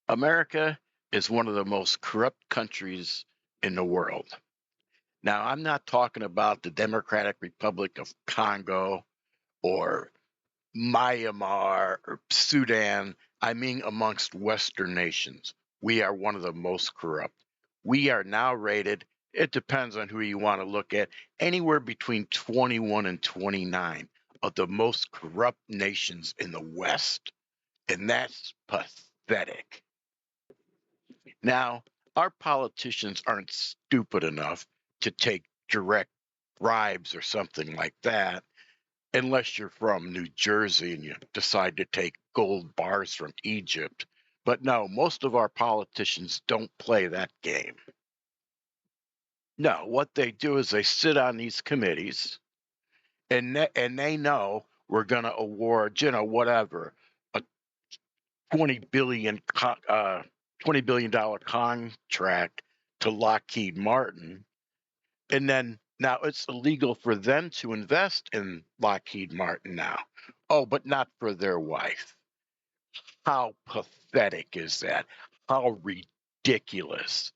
America is one of the most corrupt countries in the world. Now, I'm not talking about the Democratic Republic of Congo or Myanmar or Sudan. I mean, amongst Western nations, we are one of the most corrupt. We are now rated, it depends on who you want to look at, anywhere between 21 and 29 of the most corrupt nations in the West. And that's pathetic. Now, our politicians aren't stupid enough to take direct bribes or something like that, unless you're from New Jersey and you decide to take gold bars from Egypt. But no, most of our politicians don't play that game. No, what they do is they sit on these committees and they know we're going to award, whatever, a 20 billion dollar contract to Lockheed Martin, and then now it's illegal for them to invest in Lockheed Martin now. Oh, but not for their wife. How pathetic is that? How ridiculous.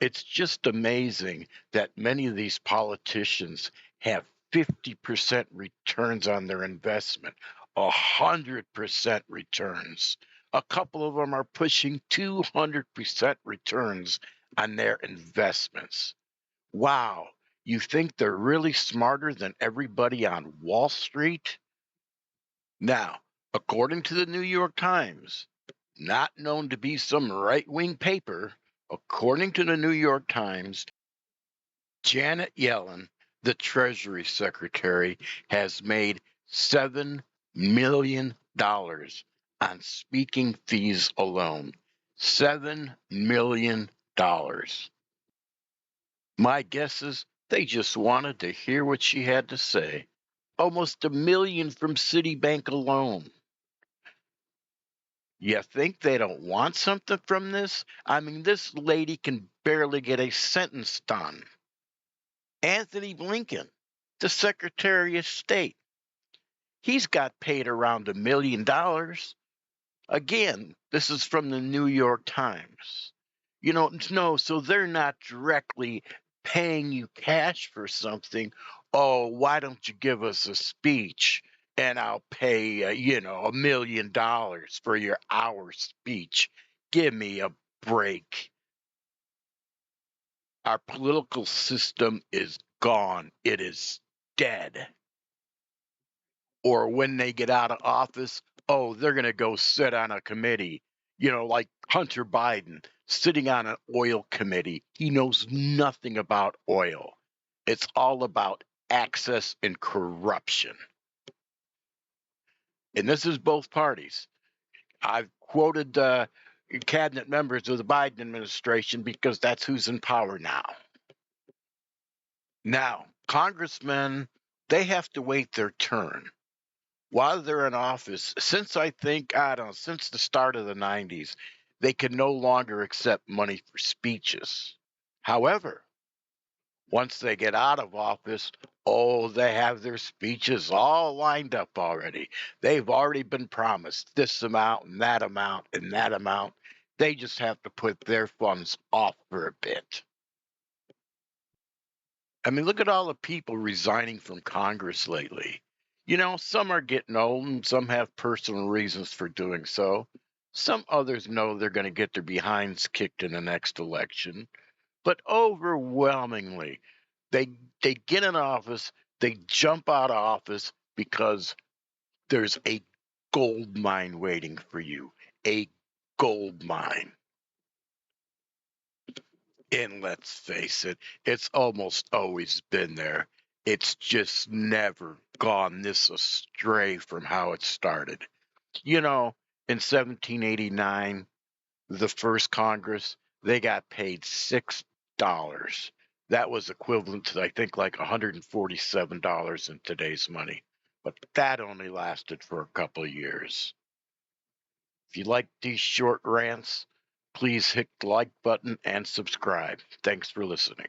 It's just amazing that many of these politicians have 50% returns on their investment, 100% returns. A couple of them are pushing 200% returns on their investments. Wow, you think they're really smarter than everybody on Wall Street? Now, according to the New York Times, not known to be some right wing paper, according to the New York Times, Janet Yellen, the Treasury Secretary, has made $7 million on speaking fees alone. $7 million. My guess is they just wanted to hear what she had to say. Almost $1 million from Citibank alone. You think they don't want something from this? I mean, this lady can barely get a sentence done. Anthony Blinken, the Secretary of State, he's got paid around $1 million. Again, this is from the New York Times. No, so they're not directly paying you cash for something. Oh, why don't you give us a speech and I'll pay, $1 million for your hour speech? Give me a break. Our political system is gone. It is dead. Or when they get out of office, oh, they're going to go sit on a committee, like Hunter Biden sitting on an oil committee. He knows nothing about oil. It's all about access and corruption. And this is both parties. I've quoted cabinet members of the Biden administration because that's who's in power now. Now, congressmen, they have to wait their turn. While they're in office, since I don't know, since the start of the 90s, they can no longer accept money for speeches. However, once they get out of office, oh, they have their speeches all lined up already. They've already been promised this amount and that amount and that amount. They just have to put their funds off for a bit. I mean, look at all the people resigning from Congress lately. Some are getting old and some have personal reasons for doing so. Some others know they're going to get their behinds kicked in the next election. But overwhelmingly, they get in office, they jump out of office because there's a gold mine waiting for you. A gold mine. And let's face it, it's almost always been there. It's just never gone this astray from how it started. In 1789, the first Congress, they got paid $6. That was equivalent to, I think, like $147 in today's money. But that only lasted for a couple of years. If you like these short rants, please hit the like button and subscribe. Thanks for listening.